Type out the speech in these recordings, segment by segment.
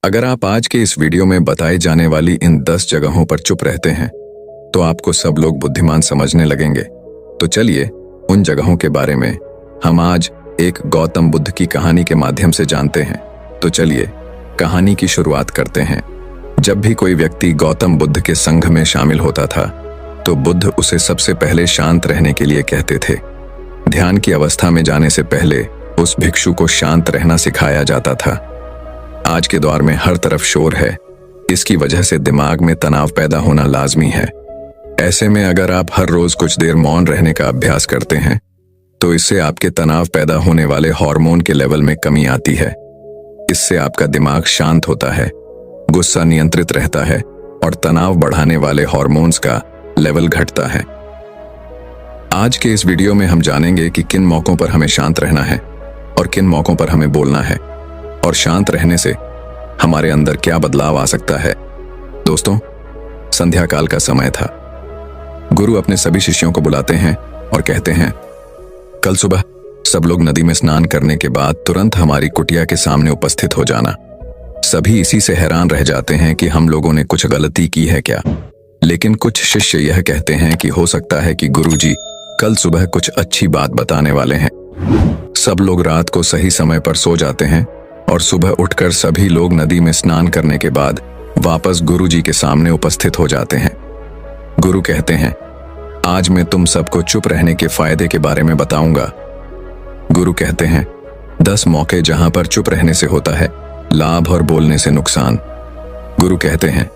अगर आप आज के इस वीडियो में बताई जाने वाली इन 10 जगहों पर चुप रहते हैं तो आपको सब लोग बुद्धिमान समझने लगेंगे। तो चलिए उन जगहों के बारे में हम आज एक गौतम बुद्ध की कहानी के माध्यम से जानते हैं। तो चलिए कहानी की शुरुआत करते हैं। जब भी कोई व्यक्ति गौतम बुद्ध के संघ में शामिल होता था तो बुद्ध उसे सबसे पहले शांत रहने के लिए कहते थे। ध्यान की अवस्था में जाने से पहले उस भिक्षु को शांत रहना सिखाया जाता था। आज के दौर में हर तरफ शोर है, इसकी वजह से दिमाग में तनाव पैदा होना लाजमी है। ऐसे में अगर आप हर रोज कुछ देर मौन रहने का अभ्यास करते हैं तो इससे आपके तनाव पैदा होने वाले हार्मोन के लेवल में कमी आती है। इससे आपका दिमाग शांत होता है, गुस्सा नियंत्रित रहता है और तनाव बढ़ाने वाले हार्मोन्स का लेवल घटता है। आज के इस वीडियो में हम जानेंगे कि किन मौकों पर हमें शांत रहना है और किन मौकों पर हमें बोलना है, और शांत रहने से हमारे अंदर क्या बदलाव आ सकता है। दोस्तों, संध्या काल का समय था। गुरु अपने सभी शिष्यों को बुलाते हैं और कहते हैं, कल सुबह सब लोग नदी में स्नान करने के बाद तुरंत हमारी कुटिया के सामने उपस्थित हो जाना। सभी इसी से हैरान रह जाते हैं कि हम लोगों ने कुछ गलती की है क्या। लेकिन कुछ शिष्य यह कहते हैं कि हो सकता है कि गुरुजी कल सुबह कुछ अच्छी बात बताने वाले हैं। सब लोग रात को सही समय पर सो जाते हैं और सुबह उठकर सभी लोग नदी में स्नान करने के बाद वापस गुरुजी के सामने उपस्थित हो जाते हैं। गुरु कहते हैं, आज मैं तुम सबको चुप रहने के फायदे के बारे में बताऊंगा। गुरु कहते हैं, 10 मौके जहां पर चुप रहने से होता है लाभ और बोलने से नुकसान। गुरु कहते हैं,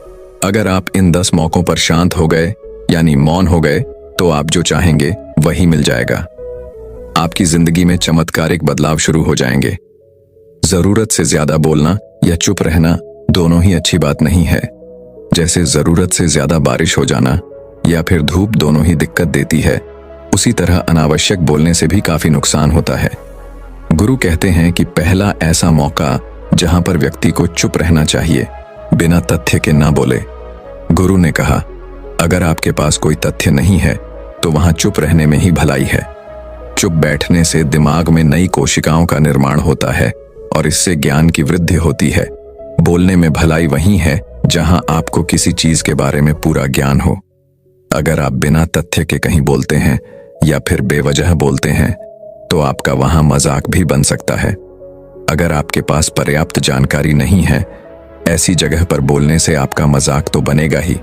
अगर आप इन 10 मौकों पर शांत हो गए यानी मौन हो गए तो आप जो चाहेंगे वही मिल जाएगा। आपकी जिंदगी में चमत्कारिक बदलाव शुरू हो जाएंगे। जरूरत से ज्यादा बोलना या चुप रहना दोनों ही अच्छी बात नहीं है। जैसे जरूरत से ज्यादा बारिश हो जाना या फिर धूप दोनों ही दिक्कत देती है, उसी तरह अनावश्यक बोलने से भी काफी नुकसान होता है। गुरु कहते हैं कि पहला ऐसा मौका जहां पर व्यक्ति को चुप रहना चाहिए, बिना तथ्य के ना बोले। गुरु ने कहा, अगर आपके पास कोई तथ्य नहीं है तो वहां चुप रहने में ही भलाई है। चुप बैठने से दिमाग में नई कोशिकाओं का निर्माण होता है और इससे ज्ञान की वृद्धि होती है। बोलने में भलाई वही है जहां आपको किसी चीज के बारे में पूरा ज्ञान हो। अगर आप बिना तथ्य के कहीं बोलते हैं या फिर बेवजह बोलते हैं तो आपका वहां मजाक भी बन सकता है। अगर आपके पास पर्याप्त जानकारी नहीं है, ऐसी जगह पर बोलने से आपका मजाक तो बनेगा ही,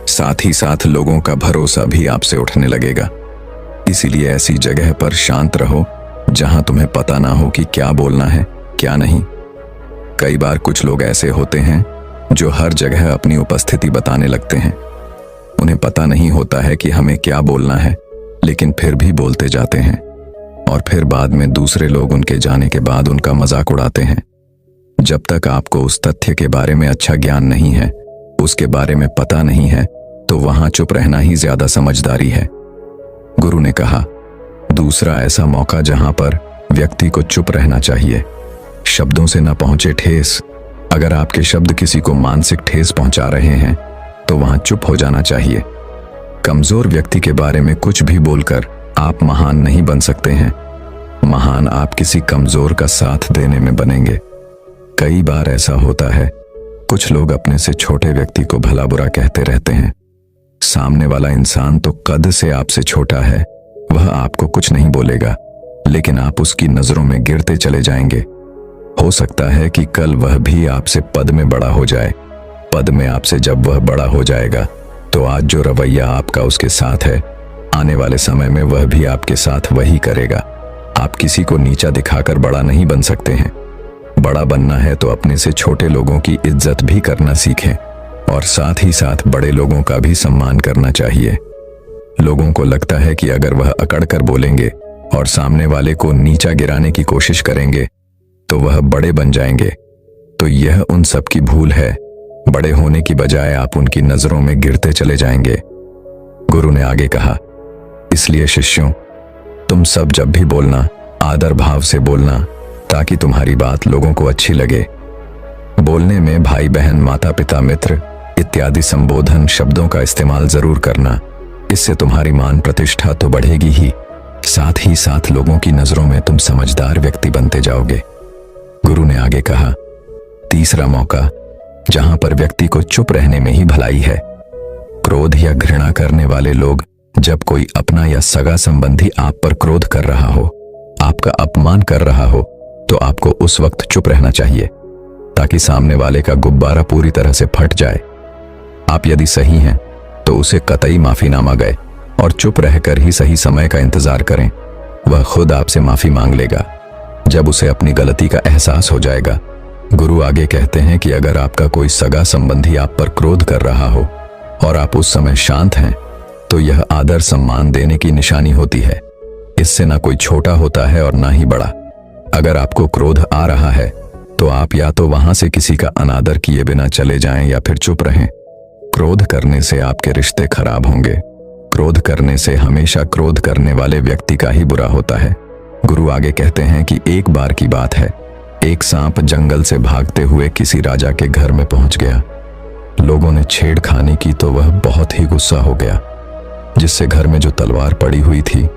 साथ ही साथ लोगों का भरोसा भी आपसे उठने लगेगा। इसीलिए ऐसी जगह पर शांत रहो जहां तुम्हें पता ना हो कि क्या बोलना है क्या नहीं। कई बार कुछ लोग ऐसे होते हैं जो हर जगह अपनी उपस्थिति बताने लगते हैं। उन्हें पता नहीं होता है कि हमें क्या बोलना है, लेकिन फिर भी बोलते जाते हैं और फिर बाद में दूसरे लोग उनके जाने के बाद उनका मजाक उड़ाते हैं। जब तक आपको उस तथ्य के बारे में अच्छा ज्ञान नहीं है, उसके बारे में पता नहीं है, तो वहां चुप रहना ही ज्यादा समझदारी है। गुरु ने कहा, दूसरा ऐसा मौका जहां पर व्यक्ति को चुप रहना चाहिए, शब्दों से न पहुंचे ठेस। अगर आपके शब्द किसी को मानसिक ठेस पहुंचा रहे हैं तो वहां चुप हो जाना चाहिए। कमजोर व्यक्ति के बारे में कुछ भी बोलकर आप महान नहीं बन सकते हैं। महान आप किसी कमजोर का साथ देने में बनेंगे। कई बार ऐसा होता है, कुछ लोग अपने से छोटे व्यक्ति को भला बुरा कहते रहते हैं। सामने वाला इंसान तो कद से आपसे छोटा है, वह आपको कुछ नहीं बोलेगा, लेकिन आप उसकी नजरों में गिरते चले जाएंगे। हो सकता है कि कल वह भी आपसे पद में बड़ा हो जाए। पद में आपसे जब वह बड़ा हो जाएगा तो आज जो रवैया आपका उसके साथ है, आने वाले समय में वह भी आपके साथ वही करेगा। आप किसी को नीचा दिखाकर बड़ा नहीं बन सकते हैं। बड़ा बनना है तो अपने से छोटे लोगों की इज्जत भी करना सीखें और साथ ही साथ बड़े लोगों का भी सम्मान करना चाहिए। लोगों को लगता है कि अगर वह अकड़ कर बोलेंगे और सामने वाले को नीचा गिराने की कोशिश करेंगे तो वह बड़े बन जाएंगे। तो यह उन सब की भूल है। बड़े होने की बजाय आप उनकी नजरों में गिरते चले जाएंगे। गुरु ने आगे कहा, इसलिए शिष्यों, तुम सब जब भी बोलना आदर भाव से बोलना ताकि तुम्हारी बात लोगों को अच्छी लगे। बोलने में भाई बहन माता पिता मित्र इत्यादि संबोधन शब्दों का इस्तेमाल जरूर करना। इससे तुम्हारी मान प्रतिष्ठा तो बढ़ेगी ही, साथ ही साथ लोगों की नजरों में तुम समझदार व्यक्ति बनते जाओगे। गुरु ने आगे कहा, तीसरा मौका जहां पर व्यक्ति को चुप रहने में ही भलाई है। क्रोध या घृणा करने वाले लोग, जब कोई अपना या सगा संबंधी आप पर क्रोध कर रहा हो, आपका अपमान कर रहा हो, तो आपको उस वक्त चुप रहना चाहिए ताकि सामने वाले का गुब्बारा पूरी तरह से फट जाए। आप यदि सही हैं तो उसे कतई माफी ना मांगे और चुप रहकर ही सही समय का इंतजार करें। वह खुद आपसे माफी मांग लेगा जब उसे अपनी गलती का एहसास हो जाएगा। गुरु आगे कहते हैं कि अगर आपका कोई सगा संबंधी आप पर क्रोध कर रहा हो और आप उस समय शांत हैं, तो यह आदर सम्मान देने की निशानी होती है। इससे ना कोई छोटा होता है और ना ही बड़ा। अगर आपको क्रोध आ रहा है तो आप या तो वहां से किसी का अनादर किए बिना चले जाएं या फिर चुप रहें। क्रोध करने से आपके रिश्ते खराब होंगे। क्रोध करने से हमेशा क्रोध करने वाले व्यक्ति का ही बुरा होता है। गुरु आगे कहते हैं कि एक बार की बात है, एक सांप जंगल से भागते हुए किसी राजा के घर में पहुंच गया। लोगों ने छेड़खानी की तो वह बहुत ही गुस्सा हो गया, जिससे घर में जो तलवार पड़ी हुई थी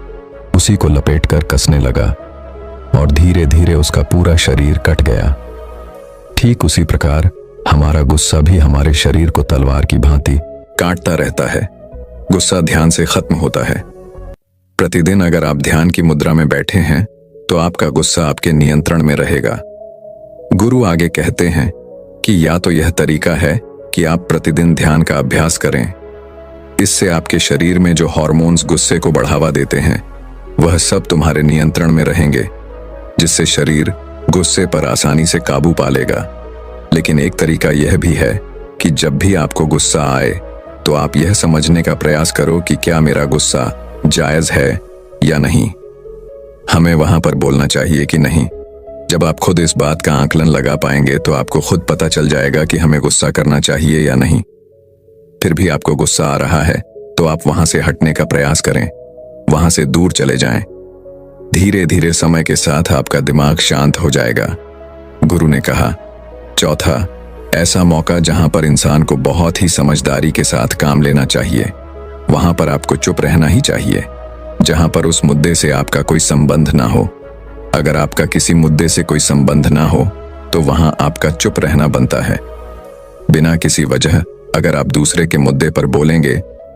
उसी को लपेटकर कसने लगा और धीरे धीरे उसका पूरा शरीर कट गया। ठीक उसी प्रकार हमारा गुस्सा भी हमारे शरीर को तलवार की भांति काटता रहता है। गुस्सा ध्यान से खत्म होता है। प्रतिदिन अगर आप ध्यान की मुद्रा में बैठे हैं तो आपका गुस्सा आपके नियंत्रण में रहेगा। गुरु आगे कहते हैं कि या तो यह तरीका है कि आप प्रतिदिन ध्यान का अभ्यास करें। इससे आपके शरीर में जो हार्मोन्स गुस्से को बढ़ावा देते हैं वह सब तुम्हारे नियंत्रण में रहेंगे, जिससे शरीर गुस्से पर आसानी से काबू पा लेगा। लेकिन एक तरीका यह भी है कि जब भी आपको गुस्सा आए तो आप यह समझने का प्रयास करो कि क्या मेरा गुस्सा जायज है या नहीं। हमें वहां पर बोलना चाहिए कि नहीं। जब आप खुद इस बात का आकलन लगा पाएंगे तो आपको खुद पता चल जाएगा कि हमें गुस्सा करना चाहिए या नहीं। फिर भी आपको गुस्सा आ रहा है तो आप वहां से हटने का प्रयास करें, वहां से दूर चले जाएं। धीरे धीरे समय के साथ आपका दिमाग शांत हो जाएगा। गुरु ने कहा, चौथा, ऐसा मौका जहां पर इंसान को बहुत ही समझदारी के साथ काम लेना चाहिए, वहां पर आपको चुप रहना ही चाहिए, जहां पर उस मुद्दे से आपका कोई संबंध ना हो। अगर आपका किसी मुद्दे से कोई संबंध ना हो तो वहां आपका चुप रहना बनता है। बिना किसी वजह अगर आप दूसरे के मुद्दे पर बोलेंगे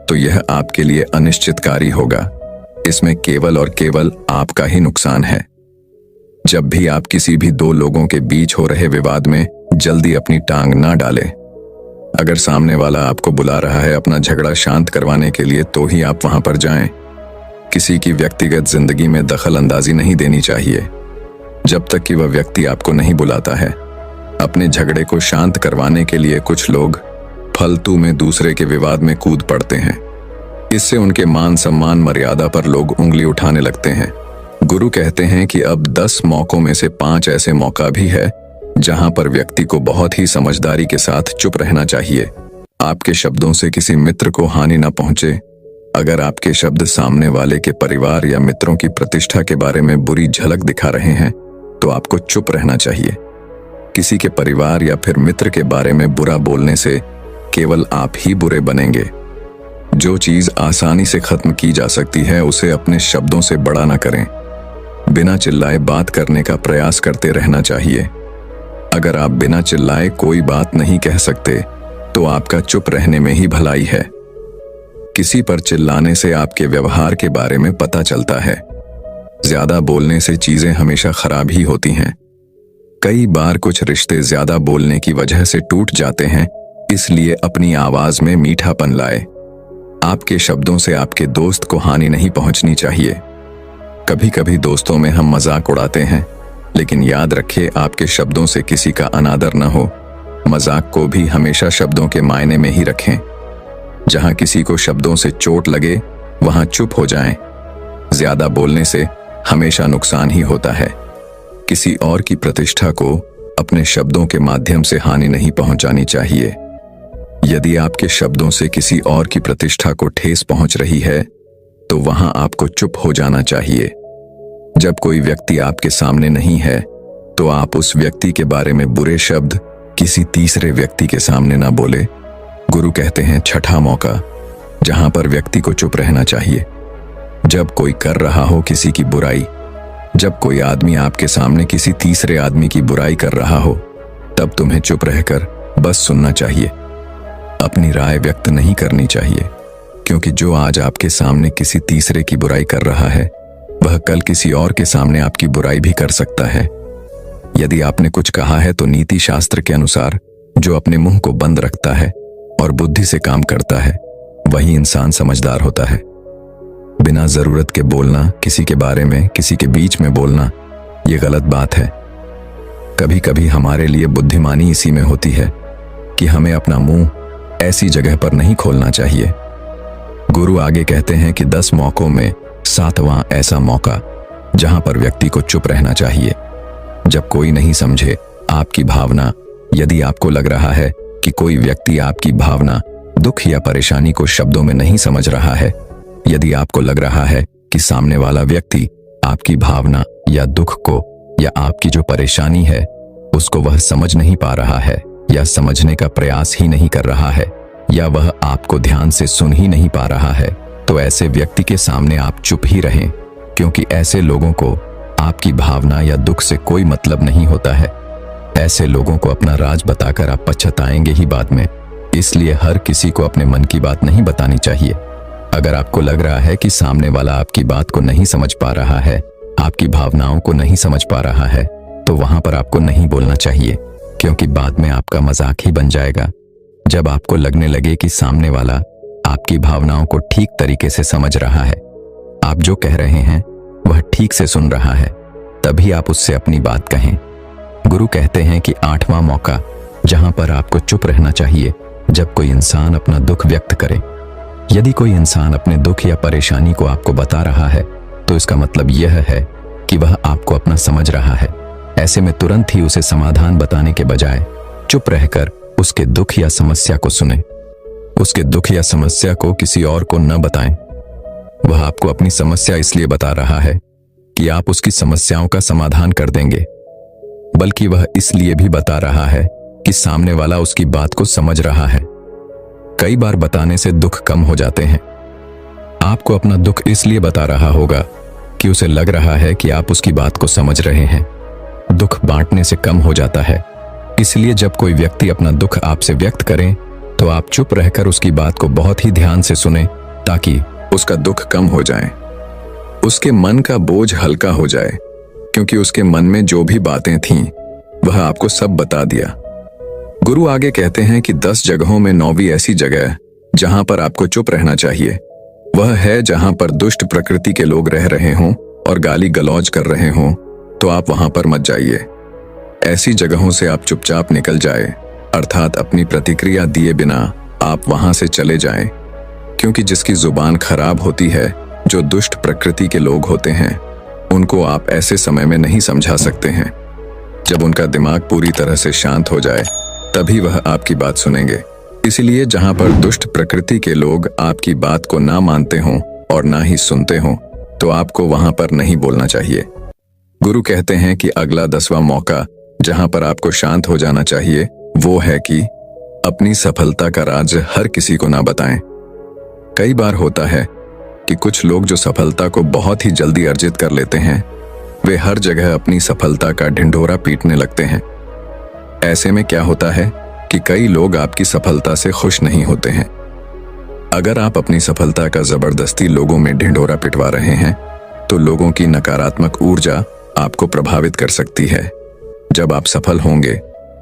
तो यह आपके लिए अनिश्चितकारी होगा। इसमें केवल और केवल आपका ही नुकसान है। जब भी आप किसी भी दो लोगों के बीच हो रहे विवाद में जल्दी अपनी टांग ना डालें। अगर सामने वाला आपको बुला रहा है अपना झगड़ा शांत करवाने के लिए तो ही आप वहां पर जाएं। किसी की व्यक्तिगत जिंदगी में दखल अंदाजी नहीं देनी चाहिए जब तक कि वह व्यक्ति आपको नहीं बुलाता है। अपने झगड़े को शांत करवाने के लिए कुछ लोग फालतू में दूसरे के विवाद में कूद पड़ते हैं। इससे उनके मान सम्मान मर्यादा पर लोग उंगली उठाने लगते हैं। गुरु कहते हैं कि अब 10 मौकों में से 5 ऐसे मौका भी है जहां पर व्यक्ति को बहुत ही समझदारी के साथ चुप रहना चाहिए। आपके शब्दों से किसी मित्र को हानि न पहुंचे। अगर आपके शब्द सामने वाले के परिवार या मित्रों की प्रतिष्ठा के बारे में बुरी झलक दिखा रहे हैं तो आपको चुप रहना चाहिए। किसी के परिवार या फिर मित्र के बारे में बुरा बोलने से केवल आप ही बुरे बनेंगे। जो चीज आसानी से खत्म की जा सकती है उसे अपने शब्दों से बड़ा न करें। बिना चिल्लाए बात करने का प्रयास करते रहना चाहिए। अगर आप बिना चिल्लाए कोई बात नहीं कह सकते तो आपका चुप रहने में ही भलाई है। किसी पर चिल्लाने से आपके व्यवहार के बारे में पता चलता है। ज्यादा बोलने से चीजें हमेशा खराब ही होती हैं। कई बार कुछ रिश्ते ज्यादा बोलने की वजह से टूट जाते हैं, इसलिए अपनी आवाज में मीठापन लाए। आपके शब्दों से आपके दोस्त को हानि नहीं पहुंचनी चाहिए। कभी कभी दोस्तों में हम मजाक उड़ाते हैं, लेकिन याद रखें आपके शब्दों से किसी का अनादर न हो। मजाक को भी हमेशा शब्दों के मायने में ही रखें। जहां किसी को शब्दों से चोट लगे वहां चुप हो जाएं। ज्यादा बोलने से हमेशा नुकसान ही होता है। किसी और की प्रतिष्ठा को अपने शब्दों के माध्यम से हानि नहीं पहुंचानी चाहिए। यदि आपके शब्दों से किसी और की प्रतिष्ठा को ठेस पहुंच रही है तो वहां आपको चुप हो जाना चाहिए। जब कोई व्यक्ति आपके सामने नहीं है तो आप उस व्यक्ति के बारे में बुरे शब्द किसी तीसरे व्यक्ति के सामने ना बोले। गुरु कहते हैं छठा मौका जहां पर व्यक्ति को चुप रहना चाहिए। जब कोई कर रहा हो किसी की बुराई, जब कोई आदमी आपके सामने किसी तीसरे आदमी की बुराई कर रहा हो, तब तुम्हें चुप रहकर बस सुनना चाहिए, अपनी राय व्यक्त नहीं करनी चाहिए, क्योंकि जो आज आपके सामने किसी तीसरे की बुराई कर रहा है वह कल किसी और के सामने आपकी बुराई भी कर सकता है। यदि आपने कुछ कहा है तो नीति शास्त्र के अनुसार जो अपने मुंह को बंद रखता है और बुद्धि से काम करता है वही इंसान समझदार होता है। बिना जरूरत के बोलना, किसी के बारे में, किसी के बीच में बोलना, ये गलत बात है। कभी कभी हमारे लिए बुद्धिमानी इसी में होती है कि हमें अपना मुंह ऐसी जगह पर नहीं खोलना चाहिए। गुरु आगे कहते हैं कि 10 मौकों में 7वां ऐसा मौका जहां पर व्यक्ति को चुप रहना चाहिए। जब कोई नहीं समझे आपकी भावना, यदि आपको लग रहा है कि कोई व्यक्ति आपकी भावना, दुख या परेशानी को शब्दों में नहीं समझ रहा है, यदि आपको लग रहा है कि सामने वाला व्यक्ति आपकी भावना या दुख को या आपकी जो परेशानी है उसको वह समझ नहीं पा रहा है या समझने का प्रयास ही नहीं कर रहा है या वह आपको ध्यान से सुन ही नहीं पा रहा है, तो ऐसे व्यक्ति के सामने आप चुप ही रहें, क्योंकि ऐसे लोगों को आपकी भावना या दुख से कोई मतलब नहीं होता है। ऐसे लोगों को अपना राज बताकर आप पछताएंगे ही बाद में। इसलिए हर किसी को अपने मन की बात नहीं बतानी चाहिए। अगर आपको लग रहा है कि सामने वाला आपकी बात को नहीं समझ पा रहा है, आपकी भावनाओं को नहीं समझ पा रहा है, तो वहां पर आपको नहीं बोलना चाहिए, क्योंकि बाद में आपका मजाक ही बन जाएगा। जब आपको लगने लगे कि सामने वाला आपकी भावनाओं को ठीक तरीके से समझ रहा है, आप जो कह रहे हैं वह ठीक से सुन रहा है, तभी आप उससे अपनी बात कहें। गुरु कहते हैं कि 8वां मौका जहां पर आपको चुप रहना चाहिए, जब कोई इंसान अपना दुख व्यक्त करे। यदि कोई इंसान अपने दुख या परेशानी को आपको बता रहा है तो इसका मतलब यह है कि वह आपको अपना समझ रहा है। ऐसे में तुरंत ही उसे समाधान बताने के बजाय चुप रहकर उसके दुख या समस्या को सुने। उसके दुख या समस्या को किसी और को न बताएं। वह आपको अपनी समस्या इसलिए बता रहा है कि आप उसकी समस्याओं का समाधान कर देंगे, बल्कि वह इसलिए भी बता रहा है कि सामने वाला उसकी बात को समझ रहा है। कई बार बताने से दुख कम हो जाते हैं। आपको अपना दुख इसलिए बता रहा होगा कि उसे लग रहा है कि आप उसकी बात को समझ रहे हैं। दुख बांटने से कम हो जाता है। इसलिए जब कोई व्यक्ति अपना दुख आपसे व्यक्त करे तो आप चुप रहकर उसकी बात को बहुत ही ध्यान से सुने, ताकि उसका दुख कम हो जाए, उसके मन का बोझ हल्का हो जाए, क्योंकि उसके मन में जो भी बातें थीं वह आपको सब बता दिया। गुरु आगे कहते हैं कि 10 जगहों में 9वीं ऐसी जगह जहां पर आपको चुप रहना चाहिए वह है जहां पर दुष्ट प्रकृति के लोग रह रहे हों और गाली गलौज कर रहे हों, तो आप वहां पर मत जाइए। ऐसी जगहों से आप चुपचाप निकल जाए, अर्थात अपनी प्रतिक्रिया दिए बिना आप वहां से चले जाएं, क्योंकि जिसकी जुबान खराब होती है, जो दुष्ट प्रकृति के लोग होते हैं, उनको आप ऐसे समय में नहीं समझा सकते हैं। जब उनका दिमाग पूरी तरह से शांत हो जाए तभी वह आपकी बात सुनेंगे। इसलिए जहां पर दुष्ट प्रकृति के लोग आपकी बात को ना मानते हों और ना ही सुनते हों, तो आपको वहां पर नहीं बोलना चाहिए। गुरु कहते हैं कि अगला 10वां मौका जहां पर आपको शांत हो जाना चाहिए वो है कि अपनी सफलता का राज हर किसी को ना बताएं। कई बार होता है कि कुछ लोग जो सफलता को बहुत ही जल्दी अर्जित कर लेते हैं, वे हर जगह अपनी सफलता का ढिंढोरा पीटने लगते हैं। ऐसे में क्या होता है कि कई लोग आपकी सफलता से खुश नहीं होते हैं। अगर आप अपनी सफलता का जबरदस्ती लोगों में ढिंढोरा पिटवा रहे हैं तो लोगों की नकारात्मक ऊर्जा आपको प्रभावित कर सकती है। जब आप सफल होंगे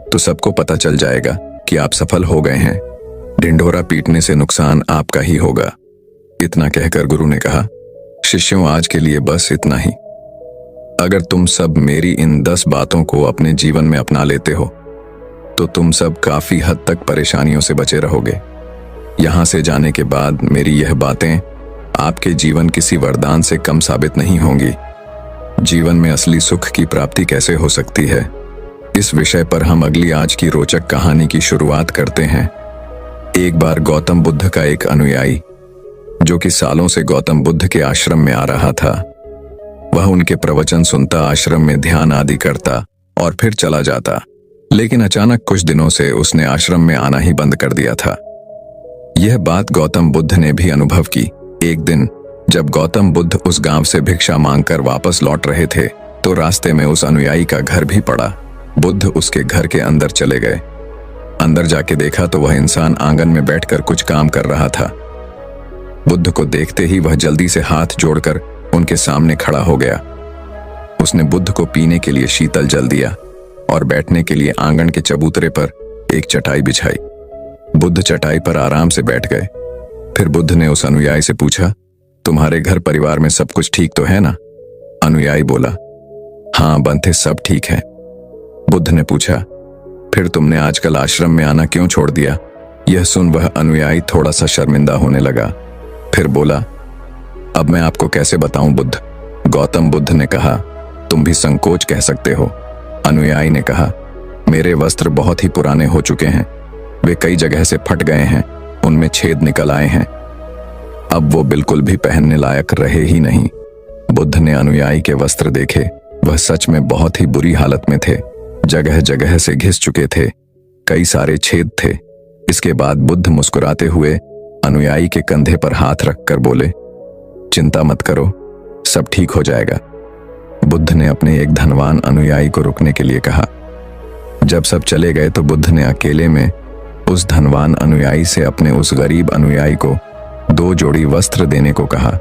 तो सबको पता चल जाएगा कि आप सफल हो गए हैं। ढिंढोरा पीटने से नुकसान आपका ही होगा। इतना कहकर गुरु ने कहा, शिष्यों, आज के लिए बस इतना ही। अगर तुम सब मेरी इन 10 बातों को अपने जीवन में अपना लेते हो तो तुम सब काफी हद तक परेशानियों से बचे रहोगे। यहां से जाने के बाद मेरी यह बातें आपके जीवन किसी वरदान से कम साबित नहीं होंगी। जीवन में असली सुख की प्राप्ति कैसे हो सकती है, इस विषय पर हम अगली आज की रोचक कहानी की शुरुआत करते हैं। एक बार गौतम बुद्ध का एक अनुयायी, जो कि सालों से गौतम बुद्ध के आश्रम में आ रहा था, वह उनके प्रवचन सुनता, आश्रम में ध्यान आदि करता और फिर चला जाता। लेकिन अचानक कुछ दिनों से उसने आश्रम में आना ही बंद कर दिया था। यह बात गौतम बुद्ध ने भी अनुभव की। एक दिन जब गौतम बुद्ध उस गांव से भिक्षा मांगकर वापस लौट रहे थे तो रास्ते में उस अनुयायी का घर भी पड़ा। बुद्ध उसके घर के अंदर चले गए। अंदर जाके देखा तो वह इंसान आंगन में बैठकर कुछ काम कर रहा था। बुद्ध को देखते ही वह जल्दी से हाथ जोड़कर उनके सामने खड़ा हो गया। उसने बुद्ध को पीने के लिए शीतल जल दिया और बैठने के लिए आंगन के चबूतरे पर एक चटाई बिछाई। बुद्ध चटाई पर आराम से बैठ गए। फिर बुद्ध ने उस अनुयायी से पूछा, तुम्हारे घर परिवार में सब कुछ ठीक तो है ना? अनुयायी बोला, हाँ बंथे, सब ठीक है। बुद्ध ने पूछा, फिर तुमने आजकल आश्रम में आना क्यों छोड़ दिया? यह सुन वह अनुयायी थोड़ा सा शर्मिंदा होने लगा। फिर बोला, अब मैं आपको कैसे बताऊं बुद्ध? गौतम बुद्ध ने कहा, तुम भी संकोच कह सकते हो। अनुयायी ने कहा, मेरे वस्त्र बहुत ही पुराने हो चुके हैं, वे कई जगह से फट गए हैं, उनमें छेद निकल आए हैं, अब वो बिल्कुल भी पहनने लायक रहे ही नहीं। बुद्ध ने अनुयायी के वस्त्र देखे, वह सच में बहुत ही बुरी हालत में थे, जगह जगह से घिस चुके थे, कई सारे छेद थे। इसके बाद बुद्ध मुस्कुराते हुए अनुयायी के कंधे पर हाथ रखकर बोले, चिंता मत करो, सब ठीक हो जाएगा। बुद्ध ने अपने एक धनवान अनुयायी को रुकने के लिए कहा। जब सब चले गए तो बुद्ध ने अकेले में उस धनवान अनुयायी से अपने उस गरीब अनुयायी को 2 जोड़ी वस्त्र देने को कहा।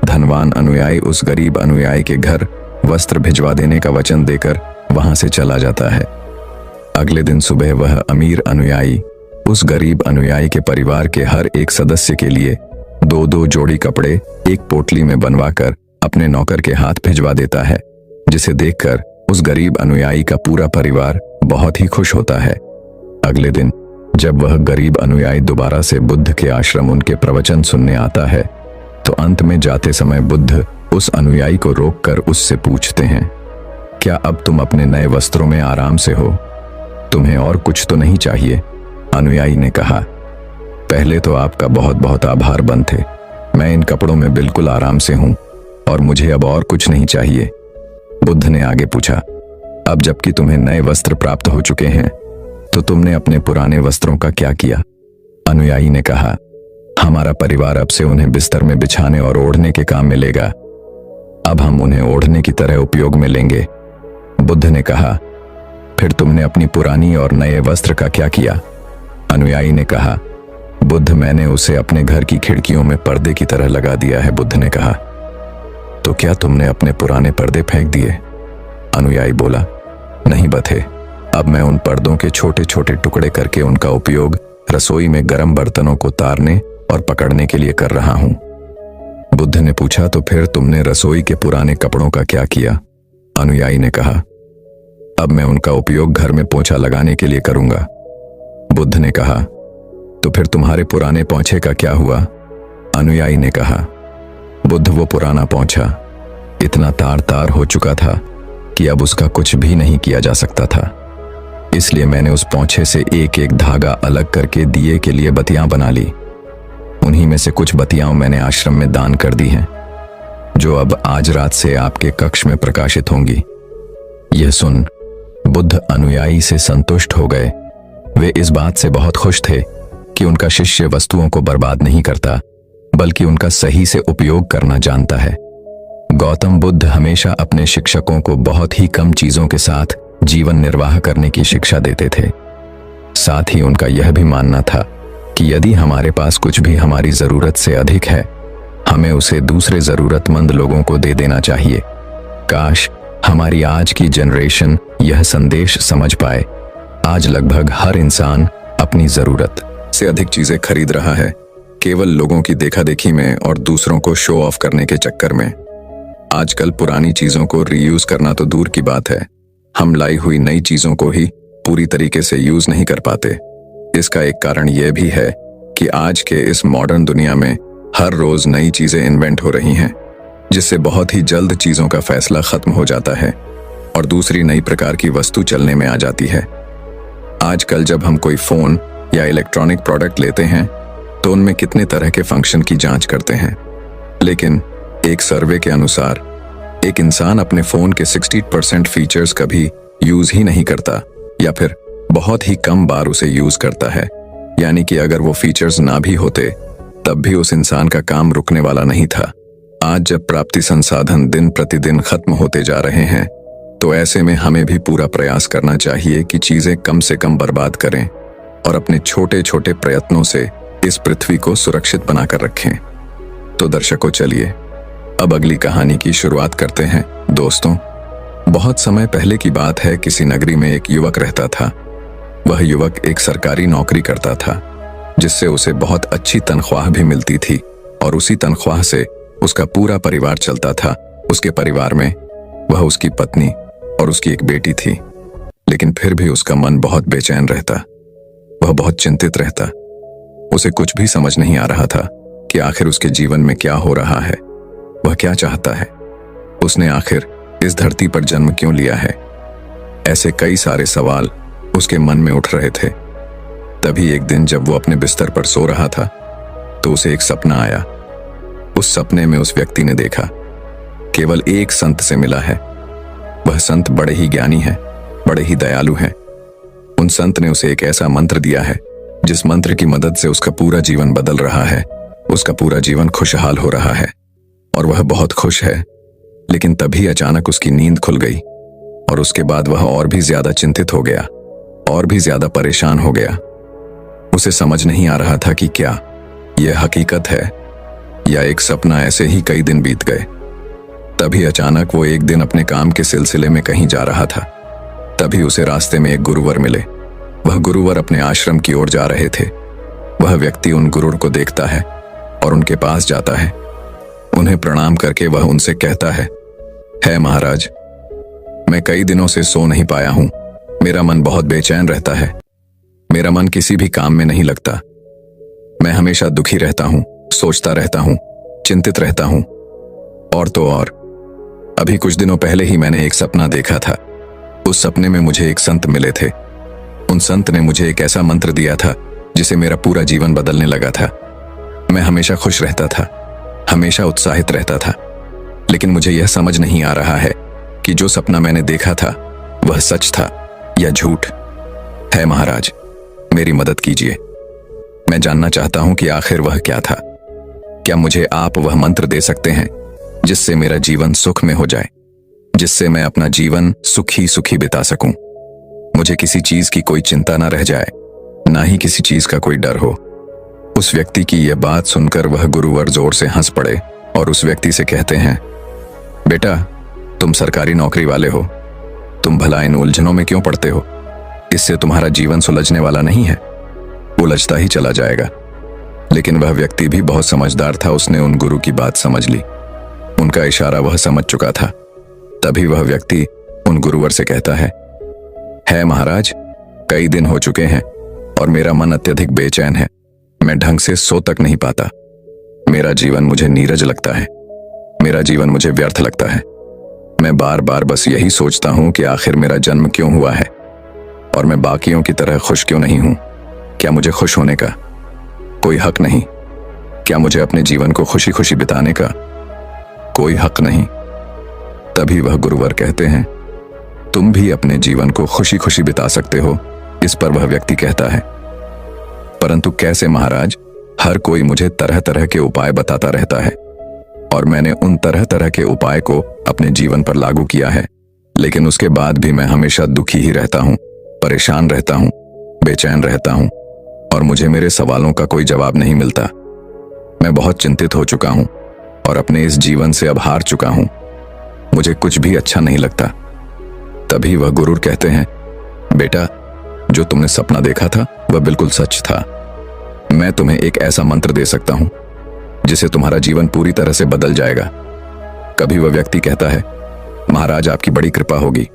धनवान अनुयायी उस गरीब अनुयायी के घर वस्त्र भिजवा देने का वचन देकर वहां से चला जाता है। अगले दिन सुबह वह अमीर अनुयायी उस गरीब अनुयायी के परिवार के हर एक सदस्य के लिए 2-2 जोड़ी कपड़े एक पोटली में बनवाकर अपने नौकर के हाथ भिजवा देता है, जिसे देखकर उस गरीब अनुयायी का पूरा परिवार बहुत ही खुश होता है। अगले दिन जब वह गरीब अनुयायी दोबारा से बुद्ध के आश्रम उनके प्रवचन सुनने आता है, तो अंत में जाते समय बुद्ध उस अनुयायी को रोककर उससे पूछते हैं, क्या अब तुम अपने नए वस्त्रों में आराम से हो? तुम्हें और कुछ तो नहीं चाहिए? अनुयायी ने कहा, पहले तो आपका बहुत बहुत आभार बंथे, मैं इन कपड़ों में बिल्कुल आराम से हूं और मुझे अब और कुछ नहीं चाहिए। बुद्ध ने आगे पूछा, अब जबकि तुम्हें नए वस्त्र प्राप्त हो चुके हैं तो तुमने अपने पुराने वस्त्रों का क्या किया? अनुयायी ने कहा, हमारा परिवार अब से उन्हें बिस्तर में बिछाने और ओढ़ने के काम में लेगा, अब हम उन्हें ओढ़ने की तरह उपयोग में लेंगे। बुद्ध ने कहा, फिर तुमने अपनी पुरानी और नए वस्त्र का क्या किया? अनुयायी ने कहा, बुद्ध, मैंने उसे अपने घर की खिड़कियों में पर्दे की तरह लगा दिया है। बुद्ध ने कहा, तो क्या तुमने अपने पुराने पर्दे फेंक दिए? अनुयायी बोला, नहीं बथे, अब मैं उन पर्दों के छोटे छोटे टुकड़े करके उनका उपयोग रसोई में गर्म बर्तनों को तारने और पकड़ने के लिए कर रहा हूं। बुद्ध ने पूछा, तो फिर तुमने रसोई के पुराने कपड़ों का क्या किया? अनुयायी ने कहा, अब मैं उनका उपयोग घर में पोंछा लगाने के लिए करूंगा। बुद्ध ने कहा, तो फिर तुम्हारे पुराने पोंछे का क्या हुआ? अनुयायी ने कहा, बुद्ध, वो पुराना पोंछा इतना तार तार हो चुका था कि अब उसका कुछ भी नहीं किया जा सकता था, इसलिए मैंने उस पोंछे से एक एक धागा अलग करके दिए के लिए बत्तियां बना ली। उन्हीं में से कुछ बत्तियां मैंने आश्रम में दान कर दी हैं, जो अब आज रात से आपके कक्ष में प्रकाशित होंगी। यह सुन बुद्ध अनुयायी से संतुष्ट हो गए। वे इस बात से बहुत खुश थे कि उनका शिष्य वस्तुओं को बर्बाद नहीं करता, बल्कि उनका सही से उपयोग करना जानता है। गौतम बुद्ध हमेशा अपने शिक्षकों को बहुत ही कम चीजों के साथ जीवन निर्वाह करने की शिक्षा देते थे। साथ ही उनका यह भी मानना था कि यदि हमारे पास कुछ भी हमारी जरूरत से अधिक है, हमें उसे दूसरे जरूरतमंद लोगों को दे देना चाहिए। काश हमारी आज की जनरेशन यह संदेश समझ पाए। आज लगभग हर इंसान अपनी जरूरत से अधिक चीजें खरीद रहा है, केवल लोगों की देखा देखी में और दूसरों को शो ऑफ करने के चक्कर में। आजकल पुरानी चीजों को रीयूज करना तो दूर की बात है, हम लाई हुई नई चीजों को ही पूरी तरीके से यूज नहीं कर पाते। इसका एक कारण यह भी है कि आज के इस मॉडर्न दुनिया में हर रोज नई चीजें इन्वेंट हो रही हैं, जिससे बहुत ही जल्द चीजों का फैसला खत्म हो जाता है और दूसरी नई प्रकार की वस्तु चलने में आ जाती है। आजकल जब हम कोई फोन या इलेक्ट्रॉनिक प्रोडक्ट लेते हैं तो उनमें कितने तरह के फंक्शन की जांच करते हैं, लेकिन एक सर्वे के अनुसार एक इंसान अपने फोन के 60% फीचर्स कभी यूज ही नहीं करता या फिर बहुत ही कम बार उसे यूज करता है। यानी कि अगर वो फीचर्स ना भी होते तब भी उस इंसान का काम रुकने वाला नहीं था। आज जब प्राप्ति संसाधन दिन प्रतिदिन खत्म होते जा रहे हैं, तो ऐसे में हमें भी पूरा प्रयास करना चाहिए कि चीजें कम से कम बर्बाद करें। और अपने छोटे छोटे प्रयत्नों से इस पृथ्वी को सुरक्षित बनाकर रखें। तो दर्शकों, चलिए अब अगली कहानी की शुरुआत करते हैं। दोस्तों, बहुत समय पहले की बात है। किसी नगरी में एक युवक रहता था। वह युवक एक सरकारी नौकरी करता था, जिससे उसे बहुत अच्छी तनख्वाह भी मिलती थी और उसी तनख्वाह से उसका पूरा परिवार चलता था। उसके परिवार में वह, उसकी पत्नी और उसकी एक बेटी थी। लेकिन फिर भी उसका मन बहुत बेचैन रहता। वह बहुत चिंतित रहता। उसे कुछ भी समझ नहीं आ रहा था कि आखिर उसके जीवन में क्या हो रहा है, वह क्या चाहता है, उसने आखिर इस धरती पर जन्म क्यों लिया है। ऐसे कई सारे सवाल उसके मन में उठ रहे थे। तभी एक दिन जब वो अपने बिस्तर पर सो रहा था, तो उसे एक सपना आया। उस सपने में उस व्यक्ति ने देखा केवल एक संत से मिला है। वह संत बड़े ही ज्ञानी है, बड़े ही दयालु हैं। उन संत ने उसे एक ऐसा मंत्र दिया है जिस मंत्र की मदद से उसका पूरा जीवन बदल रहा है, उसका पूरा जीवन खुशहाल हो रहा है और वह बहुत खुश है। लेकिन तभी अचानक उसकी नींद खुल गई और उसके बाद वह और भी ज्यादा चिंतित हो गया, और भी ज्यादा परेशान हो गया। उसे समझ नहीं आ रहा था कि क्या यह हकीकत है या एक सपना। ऐसे ही कई दिन बीत गए। तभी अचानक वो एक दिन अपने काम के सिलसिले में कहीं जा रहा था। तभी उसे रास्ते में एक गुरुवर मिले। वह गुरुवर अपने आश्रम की ओर जा रहे थे। वह व्यक्ति उन गुरुवर को देखता है और उनके पास जाता है। उन्हें प्रणाम करके वह उनसे कहता है महाराज, मैं कई दिनों से सो नहीं पाया हूं। मेरा मन बहुत बेचैन रहता है। मेरा मन किसी भी काम में नहीं लगता। मैं हमेशा दुखी रहता हूं, सोचता रहता हूं, चिंतित रहता हूं। और तो और, अभी कुछ दिनों पहले ही मैंने एक सपना देखा था। उस सपने में मुझे एक संत मिले थे। उन संत ने मुझे एक ऐसा मंत्र दिया था जिसे मेरा पूरा जीवन बदलने लगा था। मैं हमेशा खुश रहता था, हमेशा उत्साहित रहता था। लेकिन मुझे यह समझ नहीं आ रहा है कि जो सपना मैंने देखा था वह सच था या झूठ है। महाराज, मेरी मदद कीजिए। मैं जानना चाहता हूं कि आखिर वह क्या था। क्या मुझे आप वह मंत्र दे सकते हैं जिससे मेरा जीवन सुख में हो जाए, जिससे मैं अपना जीवन सुखी सुखी बिता सकूं। मुझे किसी चीज की कोई चिंता ना रह जाए, ना ही किसी चीज का कोई डर हो। उस व्यक्ति की यह बात सुनकर वह गुरुवर जोर से हंस पड़े और उस व्यक्ति से कहते हैं, बेटा, तुम सरकारी नौकरी वाले हो, तुम भला इन उलझनों में क्यों पड़ते हो? इससे तुम्हारा जीवन सुलझने वाला नहीं है, उलझता ही चला जाएगा। लेकिन वह व्यक्ति भी बहुत समझदार था। उसने उन गुरु की बात समझ ली। उनका इशारा वह समझ चुका था। तभी वह व्यक्ति उन गुरुवर से कहता है महाराज, कई दिन हो चुके हैं और मेरा मन अत्यधिक बेचैन है। मैं ढंग से सो तक नहीं पाता। मेरा जीवन मुझे नीरज लगता है। मेरा जीवन मुझे व्यर्थ लगता है। मैं बार बार बस यही सोचता हूं कि आखिर मेरा जन्म क्यों हुआ है और मैं बाकियों की तरह खुश क्यों नहीं हूं। क्या मुझे खुश होने का कोई हक नहीं? क्या मुझे अपने जीवन को खुशी खुशी बिताने का कोई हक नहीं? तभी वह गुरुवर कहते हैं, तुम भी अपने जीवन को खुशी खुशी बिता सकते हो। इस पर वह व्यक्ति कहता है, परंतु कैसे महाराज? हर कोई मुझे तरह तरह के उपाय बताता रहता है और मैंने उन तरह तरह के उपाय को अपने जीवन पर लागू किया है, लेकिन उसके बाद भी मैं हमेशा दुखी ही रहता हूं, परेशान रहता हूं, बेचैन रहता हूं और मुझे मेरे सवालों का कोई जवाब नहीं मिलता। मैं बहुत चिंतित हो चुका हूं और अपने इस जीवन से अब हार चुका हूं। मुझे कुछ भी अच्छा नहीं लगता। तभी वह गुरु कहते हैं, बेटा, जो तुमने सपना देखा था वह बिल्कुल सच था। मैं तुम्हें एक ऐसा मंत्र दे सकता हूं जिसे तुम्हारा जीवन पूरी तरह से बदल जाएगा। कभी वह व्यक्ति कहता है, महाराज, आपकी बड़ी कृपा होगी।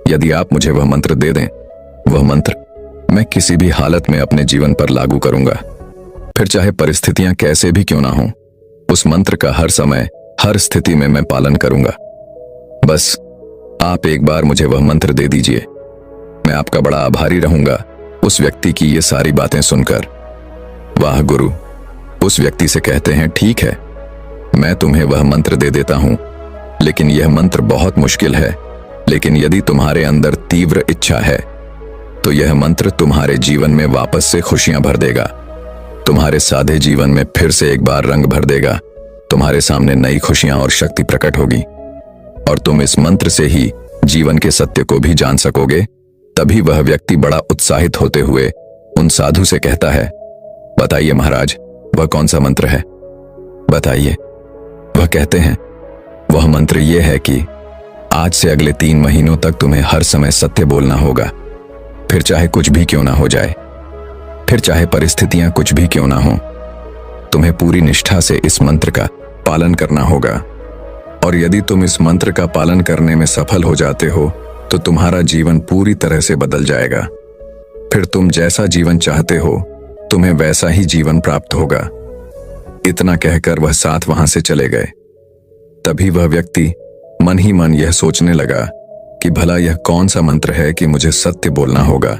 यदि आप मुझे वह मंत्र दे दें, वह मंत्र मैं किसी भी हालत में अपने जीवन पर लागू करूंगा। फिर चाहे परिस्थितियां कैसे भी क्यों ना हो, उस मंत्र का हर समय हर स्थिति में मैं पालन करूंगा। बस आप एक बार मुझे वह मंत्र दे दीजिए। मैं आपका बड़ा आभारी रहूंगा। उस व्यक्ति की ये सारी बातें सुनकर वाह गुरु उस व्यक्ति से कहते हैं, ठीक है, मैं तुम्हें वह मंत्र दे देता हूं, लेकिन यह मंत्र बहुत मुश्किल है। लेकिन यदि तुम्हारे अंदर तीव्र इच्छा है तो यह मंत्र तुम्हारे जीवन में वापस से खुशियां भर देगा, तुम्हारे सादे जीवन में फिर से एक बार रंग भर देगा। तुम्हारे सामने नई खुशियां और शक्ति प्रकट होगी और तुम इस मंत्र से ही जीवन के सत्य को भी जान सकोगे। तभी वह व्यक्ति बड़ा उत्साहित होते हुए उन साधु से कहता है, बताइए महाराज, वह कौन सा मंत्र है? बताइए। वह कहते हैं, वह मंत्र यह है कि आज से अगले 3 महीनों तक तुम्हें हर समय सत्य बोलना होगा, फिर चाहे कुछ भी क्यों ना हो जाए, फिर चाहे परिस्थितियां कुछ भी क्यों ना हो, तुम्हें पूरी निष्ठा से इस मंत्र का पालन करना होगा। और यदि तुम इस मंत्र का पालन करने में सफल हो जाते हो तो तुम्हारा जीवन पूरी तरह से बदल जाएगा। फिर तुम जैसा जीवन चाहते हो तुम्हें वैसा ही जीवन प्राप्त होगा। इतना कहकर वह साथ वहां से चले गए। तभी वह व्यक्ति मन ही मन यह सोचने लगा कि भला यह कौन सा मंत्र है कि मुझे सत्य बोलना होगा।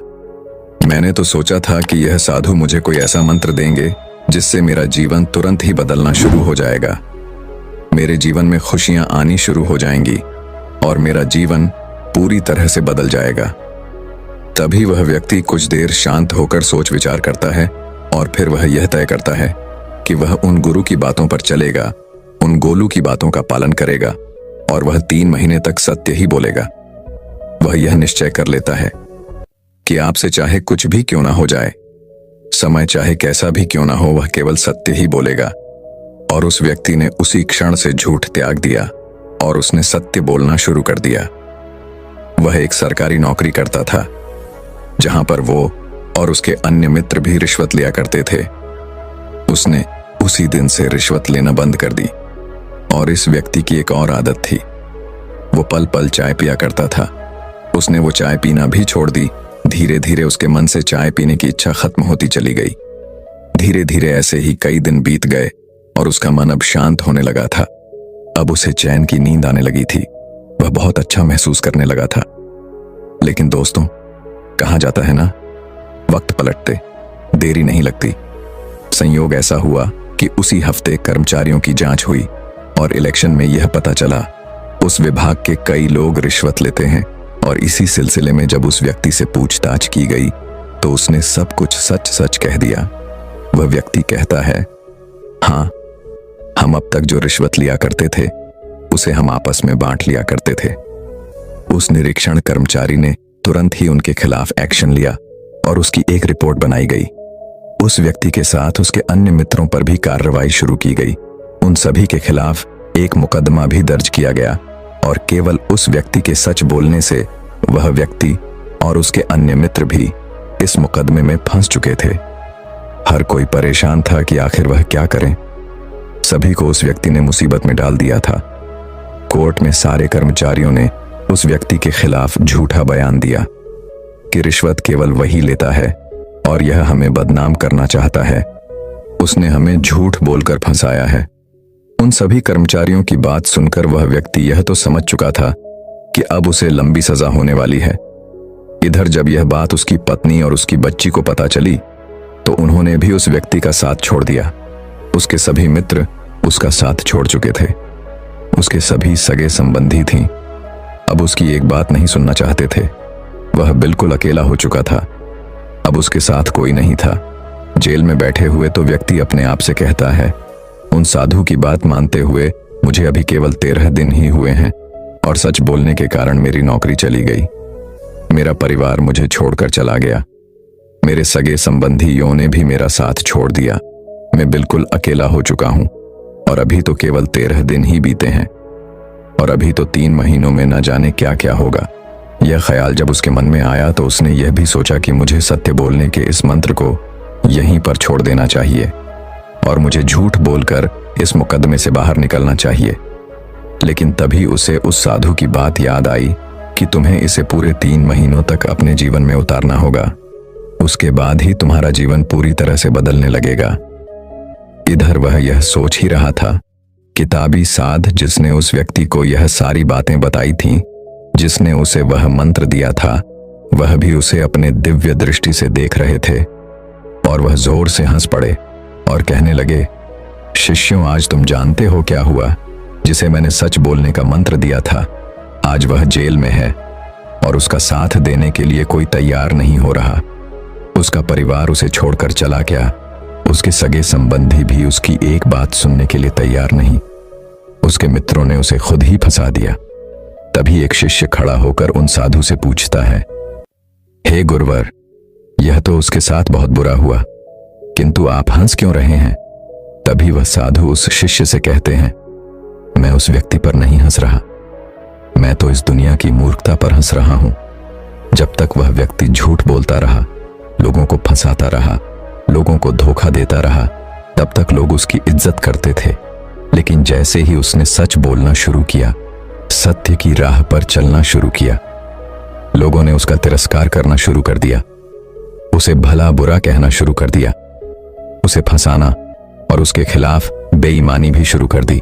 मैंने तो सोचा था कि यह साधु मुझे कोई ऐसा मंत्र देंगे जिससे मेरा जीवन तुरंत ही बदलना शुरू हो जाएगा, मेरे जीवन में खुशियां आनी शुरू हो जाएंगी और मेरा जीवन पूरी तरह से बदल जाएगा। तभी वह व्यक्ति कुछ देर शांत होकर सोच विचार करता है और फिर वह यह तय करता है कि वह उन गुरु की बातों पर चलेगा, उन गोलू की बातों का पालन करेगा और वह 3 महीने तक सत्य ही बोलेगा। वह यह निश्चय कर लेता है कि आपसे चाहे कुछ भी क्यों ना हो जाए, समय चाहे कैसा भी क्यों ना हो, वह केवल सत्य ही बोलेगा। और उस व्यक्ति ने उसी क्षण से झूठ त्याग दिया और उसने सत्य बोलना शुरू कर दिया। वह एक सरकारी नौकरी करता था जहां पर वो और उसके अन्य मित्र भी रिश्वत लिया करते थे। उसने उसी दिन से रिश्वत लेना बंद कर दी। और इस व्यक्ति की एक और आदत थी, वो पल पल चाय पिया करता था। उसने वो चाय पीना भी छोड़ दी। धीरे धीरे उसके मन से चाय पीने की इच्छा खत्म होती चली गई। धीरे धीरे ऐसे ही कई दिन बीत गए और उसका मन अब शांत होने लगा था। अब उसे चैन की नींद आने लगी थी। वह बहुत अच्छा महसूस करने लगा था। लेकिन दोस्तों, कहा जाता है ना, वक्त पलटते देरी नहीं लगती। संयोग ऐसा हुआ कि उसी हफ्ते कर्मचारियों की जांच हुई और इलेक्शन में यह पता चला उस विभाग के कई लोग रिश्वत लेते हैं। और इसी सिलसिले में जब उस व्यक्ति से पूछताछ की गई तो उसने सब कुछ सच सच कह दिया। वह व्यक्ति कहता है, हाँ, हम अब तक जो रिश्वत लिया करते थे उसे हम आपस में बांट लिया करते थे। उस निरीक्षण कर्मचारी ने तुरंत ही उनके खिलाफ एक्शन लिया और उसकी एक रिपोर्ट बनाई गई। उस व्यक्ति के साथ उसके अन्य मित्रों पर भी कार्रवाई शुरू की गई। उन सभी के खिलाफ एक मुकदमा भी दर्ज किया गया और केवल उस व्यक्ति के सच बोलने से वह व्यक्ति और उसके अन्य मित्र भी इस मुकदमे में फंस चुके थे। हर कोई परेशान था कि आखिर वह क्या करें। सभी को उस व्यक्ति ने मुसीबत में डाल दिया था। कोर्ट में सारे कर्मचारियों ने उस व्यक्ति के खिलाफ झूठा बयान दिया कि रिश्वत केवल वही लेता है और यह हमें बदनाम करना चाहता है। उसने हमें झूठ बोलकर फंसाया है। उन सभी कर्मचारियों की बात सुनकर वह व्यक्ति यह तो समझ चुका था कि अब उसे लंबी सजा होने वाली है। इधर जब यह बात उसकी पत्नी और उसकी बच्ची को पता चली तो उन्होंने भी उस व्यक्ति का साथ छोड़ दिया। उसके सभी मित्र उसका साथ छोड़ चुके थे। उसके सभी सगे संबंधी थीं, अब उसकी एक बात नहीं सुनना चाहते थे। वह बिल्कुल अकेला हो चुका था। अब उसके साथ कोई नहीं था। जेल में बैठे हुए तो व्यक्ति अपने आप से कहता है, उन साधु की बात मानते हुए मुझे अभी केवल 13 दिन ही हुए हैं और सच बोलने के कारण मेरी नौकरी चली गई। मेरा परिवार मुझे छोड़कर चला गया। मेरे सगे संबंधियों ने भी मेरा साथ छोड़ दिया। मैं बिल्कुल अकेला हो चुका हूं और अभी तो केवल 13 दिन ही बीते हैं और अभी तो 3 महीनों में न जाने क्या क्या होगा। यह ख्याल जब उसके मन में आया तो उसने यह भी सोचा कि मुझे सत्य बोलने के इस मंत्र को यहीं पर छोड़ देना चाहिए और मुझे झूठ बोलकर इस मुकदमे से बाहर निकलना चाहिए। लेकिन तभी उसे उस साधु की बात याद आई कि तुम्हें इसे पूरे 3 महीनों तक अपने जीवन में उतारना होगा, उसके बाद ही तुम्हारा जीवन पूरी तरह से बदलने लगेगा। इधर वह यह सोच ही रहा था, किताबी साध जिसने उस व्यक्ति को यह सारी बातें बताई थीं, जिसने उसे वह मंत्र दिया था, वह भी उसे अपने दिव्य दृष्टि से देख रहे थे और वह जोर से हंस पड़े और कहने लगे, शिष्यों, आज तुम जानते हो क्या हुआ? जिसे मैंने सच बोलने का मंत्र दिया था, आज वह जेल में है और उसका साथ देने के लिए कोई तैयार नहीं हो रहा। उसका परिवार उसे छोड़कर चला गया। उसके सगे संबंधी भी उसकी एक बात सुनने के लिए तैयार नहीं। उसके मित्रों ने उसे खुद ही फंसा दिया। तभी एक शिष्य खड़ा होकर उन साधु से पूछता है, हे गुरुवर, यह तो उसके साथ बहुत बुरा हुआ, किंतु आप हंस क्यों रहे हैं? तभी वह साधु उस शिष्य से कहते हैं, मैं उस व्यक्ति पर नहीं हंस रहा, मैं तो इस दुनिया की मूर्खता पर हंस रहा हूं। जब तक वह व्यक्ति झूठ बोलता रहा, लोगों को फंसाता रहा, लोगों को धोखा देता रहा, तब तक लोग उसकी इज्जत करते थे। लेकिन जैसे ही उसने सच बोलना शुरू किया, सत्य की राह पर चलना शुरू किया, लोगों ने उसका तिरस्कार करना शुरू कर दिया, उसे भला बुरा कहना शुरू कर दिया, उसे फंसाना और उसके खिलाफ बेईमानी भी शुरू कर दी।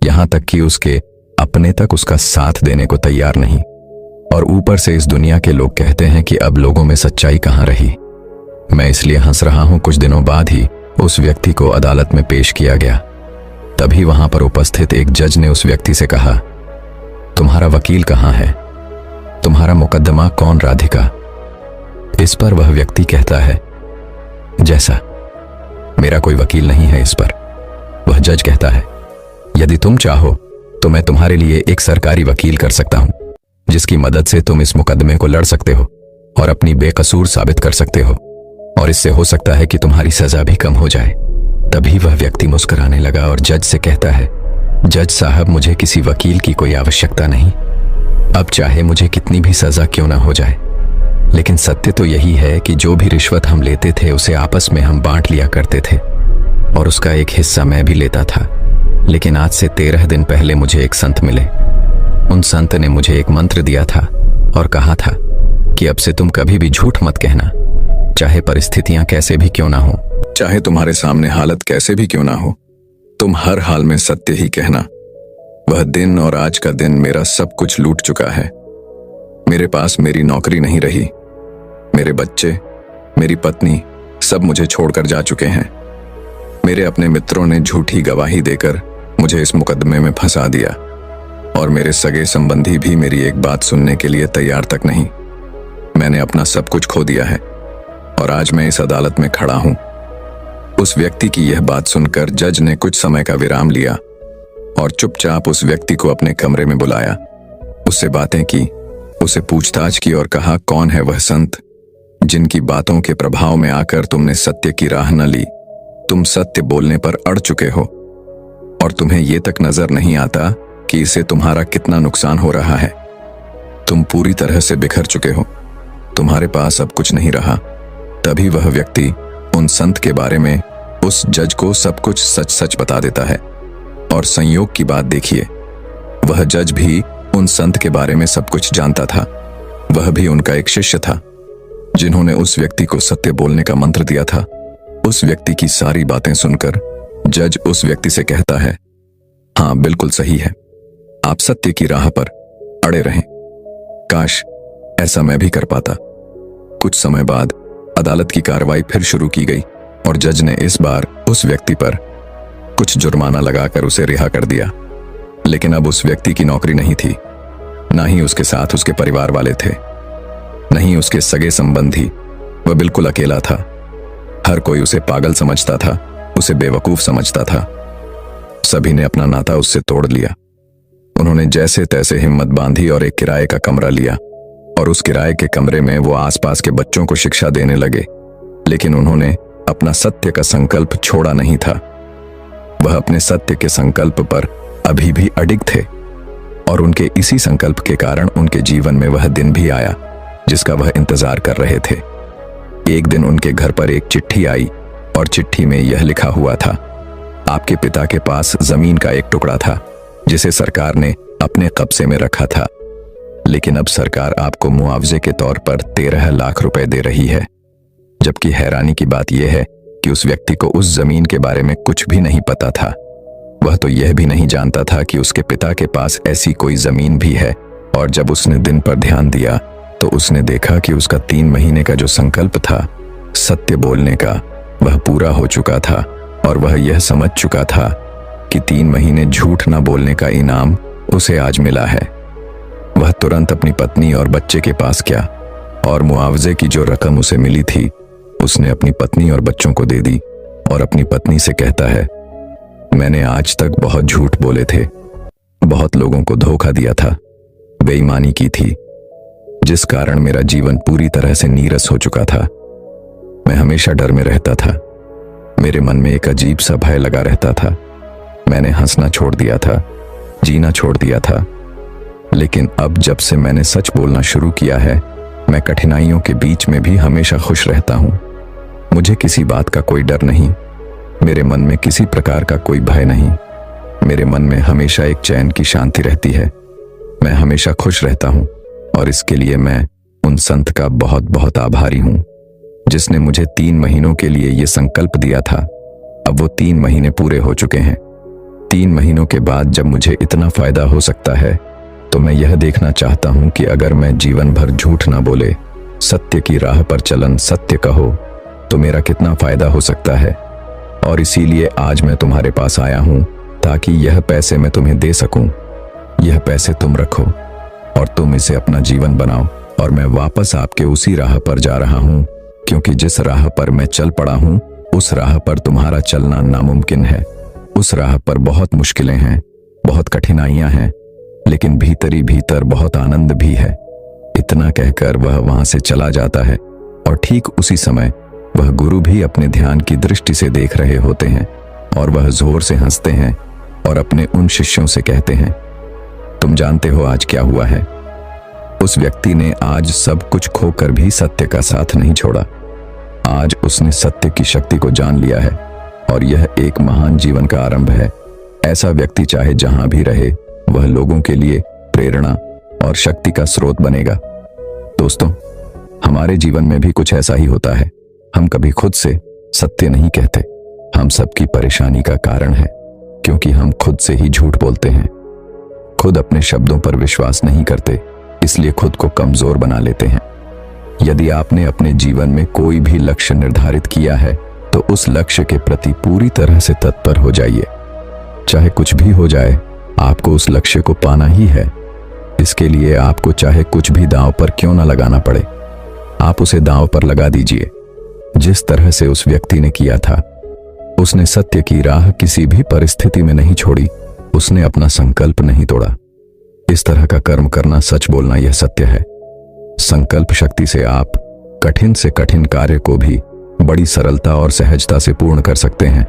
यहां तक कि उसके अपने तक उसका साथ देने को तैयार नहीं। और ऊपर से इस दुनिया के लोग कहते हैं कि अब लोगों में सच्चाई कहां रही। मैं इसलिए हंस रहा हूं, कुछ दिनों बाद ही उस व्यक्ति को अदालत में पेश किया गया। तभी वहां पर उपस्थित एक जज ने उस व्यक्ति से कहा, तुम्हारा वकील कहां है? तुम्हारा मुकदमा कौन राधिका? इस पर वह व्यक्ति कहता है, जैसा मेरा कोई वकील नहीं है इस पर। वह जज कहता है, यदि तुम चाहो तो मैं तुम्हारे लिए एक सरकारी वकील कर सकता हूं, जिसकी मदद से तुम इस मुकदमे को लड़ सकते हो और अपनी बेकसूर साबित कर सकते हो, और इससे हो सकता है कि तुम्हारी सजा भी कम हो जाए। तभी वह व्यक्ति मुस्कुराने लगा और जज से कहता है, जज साहब, मुझे किसी वकील की कोई आवश्यकता नहीं। अब चाहे मुझे कितनी भी सजा क्यों ना हो जाए, लेकिन सत्य तो यही है कि जो भी रिश्वत हम लेते थे उसे आपस में हम बांट लिया करते थे, और उसका एक हिस्सा मैं भी लेता था। लेकिन आज से 13 दिन पहले मुझे एक संत मिले। उन संत ने मुझे एक मंत्र दिया था और कहा था कि अब से तुम कभी भी झूठ मत कहना, चाहे परिस्थितियां कैसे भी क्यों ना हो, चाहे तुम्हारे सामने हालत कैसे भी क्यों ना हो, तुम हर हाल में सत्य ही कहना। वह दिन और आज का दिन मेरा सब कुछ लूट चुका है। मेरे पास मेरी नौकरी नहीं रही, मेरे बच्चे, मेरी पत्नी सब मुझे छोड़कर जा चुके हैं। मेरे अपने मित्रों ने झूठी गवाही देकर मुझे इस मुकदमे में फंसा दिया, और मेरे सगे संबंधी भी मेरी एक बात सुनने के लिए तैयार तक नहीं। मैंने अपना सब कुछ खो दिया है और आज मैं इस अदालत में खड़ा हूं। उस व्यक्ति की यह बात सुनकर जज ने कुछ समय का विराम लिया और चुपचाप उस व्यक्ति को अपने कमरे में बुलाया, उससे बातें की, उसे पूछताछ की और कहा, कौन है वह संत जिनकी बातों के प्रभाव में आकर तुमने सत्य की राह न ली? तुम सत्य बोलने पर अड़ चुके हो और तुम्हें यह तक नजर नहीं आता कि इससे तुम्हारा कितना नुकसान हो रहा है। तुम पूरी तरह से बिखर चुके हो, तुम्हारे पास अब कुछ नहीं रहा। तभी वह व्यक्ति उन संत के बारे में उस जज को सब कुछ सच सच बता देता है। और संयोग की बात देखिए, वह जज भी उन संत के बारे में सब कुछ जानता था। वह भी उनका एक शिष्य था जिन्होंने उस व्यक्ति को सत्य बोलने का मंत्र दिया था। उस व्यक्ति की सारी बातें सुनकर जज उस व्यक्ति से कहता है, हाँ बिल्कुल सही है, आप सत्य की राह पर अड़े रहें। काश ऐसा मैं भी कर पाता। कुछ समय बाद अदालत की कार्रवाई फिर शुरू की गई और जज ने इस बार उस व्यक्ति पर कुछ जुर्माना लगाकर उसे रिहा कर दिया। लेकिन अब उस व्यक्ति की नौकरी नहीं थी, ना ही उसके साथ उसके परिवार वाले थे, नहीं उसके सगे संबंधी। वह बिल्कुल अकेला था। हर कोई उसे पागल समझता था, उसे बेवकूफ समझता था। सभी ने अपना नाता उससे तोड़ लिया। उन्होंने जैसे तैसे हिम्मत बांधी और एक किराए का कमरा लिया, और उस किराए के कमरे में वो आसपास के बच्चों को शिक्षा देने लगे। लेकिन उन्होंने अपना सत्य का संकल्प छोड़ा नहीं था। वह अपने सत्य के संकल्प पर अभी भी अडिग थे, और उनके इसी संकल्प के कारण उनके जीवन में वह दिन भी आया जिसका वह इंतजार कर रहे थे। एक दिन उनके घर पर एक चिट्ठी आई और चिट्ठी में यह लिखा हुआ था, आपके पिता के पास जमीन का एक टुकड़ा था जिसे सरकार ने अपने कब्जे में रखा था, लेकिन अब सरकार आपको मुआवजे के तौर पर 13 लाख रुपए दे रही है। जबकि हैरानी की बात यह है कि उस व्यक्ति को उस जमीन के बारे में कुछ भी नहीं पता था। वह तो यह भी नहीं जानता था कि उसके पिता के पास ऐसी कोई जमीन भी है। और जब उसने दिन पर ध्यान दिया तो उसने देखा कि उसका 3 महीने का जो संकल्प था सत्य बोलने का, वह पूरा हो चुका था। और वह यह समझ चुका था कि 3 महीने झूठ न बोलने का इनाम उसे आज मिला है। वह तुरंत अपनी पत्नी और बच्चे के पास गया और मुआवजे की जो रकम उसे मिली थी उसने अपनी पत्नी और बच्चों को दे दी, और अपनी पत्नी से कहता है, मैंने आज तक बहुत झूठ बोले थे, बहुत लोगों को धोखा दिया था, बेईमानी की थी, जिस कारण मेरा जीवन पूरी तरह से नीरस हो चुका था। मैं हमेशा डर में रहता था। मेरे मन में एक अजीब सा भय लगा रहता था। मैंने हंसना छोड़ दिया था, जीना छोड़ दिया था। लेकिन अब जब से मैंने सच बोलना शुरू किया है, मैं कठिनाइयों के बीच में भी हमेशा खुश रहता हूं। मुझे किसी बात का कोई डर नहीं, मेरे मन में किसी प्रकार का कोई भय नहीं। मेरे मन में हमेशा एक चैन की शांति रहती है। मैं हमेशा खुश रहता हूं और इसके लिए मैं उन संत का बहुत बहुत आभारी हूं जिसने मुझे 3 महीनों के लिए ये संकल्प दिया था। अब वो 3 महीने पूरे हो चुके हैं। 3 महीनों के बाद जब मुझे इतना फायदा हो सकता है तो मैं यह देखना चाहता हूं कि अगर मैं जीवन भर झूठ ना बोले, सत्य की राह पर चलन सत्य कहो, तो मेरा कितना फायदा हो सकता है। और इसीलिए आज मैं तुम्हारे पास आया हूं ताकि यह पैसे मैं तुम्हें दे सकूं। यह पैसे तुम रखो और तुम इसे अपना जीवन बनाओ। और मैं वापस आपके उसी राह पर जा रहा हूं, क्योंकि जिस राह पर मैं चल पड़ा हूं उस राह पर तुम्हारा चलना नामुमकिन है। उस राह पर बहुत मुश्किलें हैं, बहुत कठिनाइयां हैं, लेकिन भीतरी भीतर बहुत आनंद भी है। इतना कहकर वह वहां से चला जाता है और ठीक उसी समय वह गुरु भी अपने ध्यान की दृष्टि से देख रहे होते हैं और वह जोर से हंसते हैं और अपने उन शिष्यों से कहते हैं, तुम जानते हो आज क्या हुआ है? उस व्यक्ति ने आज सब कुछ खोकर भी सत्य का साथ नहीं छोड़ा। आज उसने सत्य की शक्ति को जान लिया है और यह एक महान जीवन का आरंभ है। ऐसा व्यक्ति चाहे जहां भी रहे, वह लोगों के लिए प्रेरणा और शक्ति का स्रोत बनेगा। दोस्तों, हमारे जीवन में भी कुछ ऐसा ही होता है। हम कभी खुद से सत्य नहीं कहते। हम सबकी परेशानी का कारण है क्योंकि हम खुद से ही झूठ बोलते हैं। खुद अपने शब्दों पर विश्वास नहीं करते, इसलिए खुद को कमजोर बना लेते हैं। यदि आपने अपने जीवन में कोई भी लक्ष्य निर्धारित किया है तो उस लक्ष्य के प्रति पूरी तरह से तत्पर हो जाइए। चाहे कुछ भी हो जाए, आपको उस लक्ष्य को पाना ही है। इसके लिए आपको चाहे कुछ भी दांव पर क्यों ना लगाना पड़े, आप उसे दांव पर लगा दीजिए। जिस तरह से उस व्यक्ति ने किया था, उसने सत्य की राह किसी भी परिस्थिति में नहीं छोड़ी। उसने अपना संकल्प नहीं तोड़ा। इस तरह का कर्म करना, सच बोलना, यह सत्य है। संकल्प शक्ति से आप कठिन से कठिन कार्य को भी बड़ी सरलता और सहजता से पूर्ण कर सकते हैं।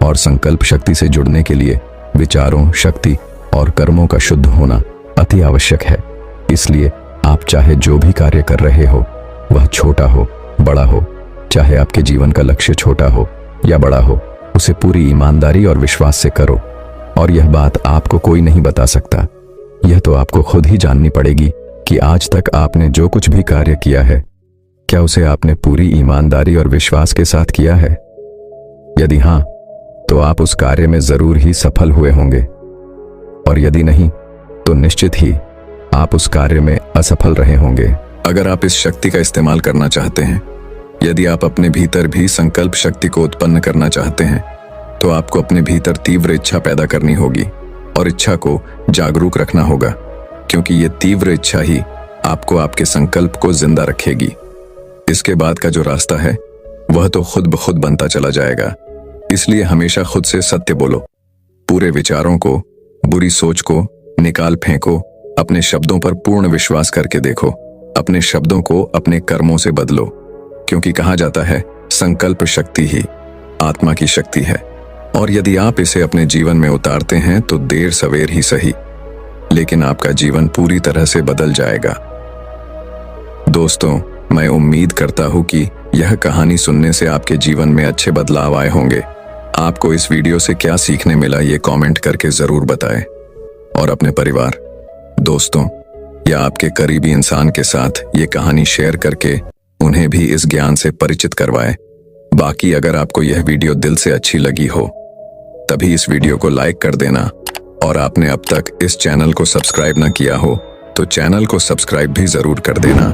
और संकल्प शक्ति से जुड़ने के लिए विचारों, शक्ति और कर्मों का शुद्ध होना अति आवश्यक है। इसलिए आप चाहे जो भी कार्य कर रहे हो, वह छोटा हो बड़ा हो, चाहे आपके जीवन का लक्ष्य छोटा हो या बड़ा हो, उसे पूरी ईमानदारी और विश्वास से करो। और यह बात आपको कोई नहीं बता सकता। यह तो आपको खुद ही जाननी पड़ेगी कि आज तक आपने जो कुछ भी कार्य किया है, क्या उसे आपने पूरी ईमानदारी और विश्वास के साथ किया है? यदि हां, तो आप उस कार्य में जरूर ही सफल हुए होंगे, और यदि नहीं, तो निश्चित ही आप उस कार्य में असफल रहे होंगे। अगर आप इस शक्ति का इस्तेमाल करना चाहते हैं, यदि आप अपने भीतर भी संकल्प शक्ति को उत्पन्न करना चाहते हैं, तो आपको अपने भीतर तीव्र इच्छा पैदा करनी होगी और इच्छा को जागरूक रखना होगा, क्योंकि ये तीव्र इच्छा ही आपको आपके संकल्प को जिंदा रखेगी। इसके बाद का जो रास्ता है वह तो खुद ब खुद बनता चला जाएगा। इसलिए हमेशा खुद से सत्य बोलो। पूरे विचारों को, बुरी सोच को निकाल फेंको। अपने शब्दों पर पूर्ण विश्वास करके देखो। अपने शब्दों को अपने कर्मों से बदलो, क्योंकि कहा जाता है संकल्प शक्ति ही आत्मा की शक्ति है। और यदि आप इसे अपने जीवन में उतारते हैं तो देर सवेर ही सही, लेकिन आपका जीवन पूरी तरह से बदल जाएगा। दोस्तों, मैं उम्मीद करता हूं कि यह कहानी सुनने से आपके जीवन में अच्छे बदलाव आए होंगे। आपको इस वीडियो से क्या सीखने मिला, ये कमेंट करके जरूर बताएं। और अपने परिवार, दोस्तों या आपके करीबी इंसान के साथ ये कहानी शेयर करके उन्हें भी इस ज्ञान से परिचित करवाएं। बाकी अगर आपको यह वीडियो दिल से अच्छी लगी हो, तभी इस वीडियो को लाइक कर देना। और आपने अब तक इस चैनल को सब्सक्राइब ना किया हो, तो चैनल को सब्सक्राइब भी जरूर कर देना।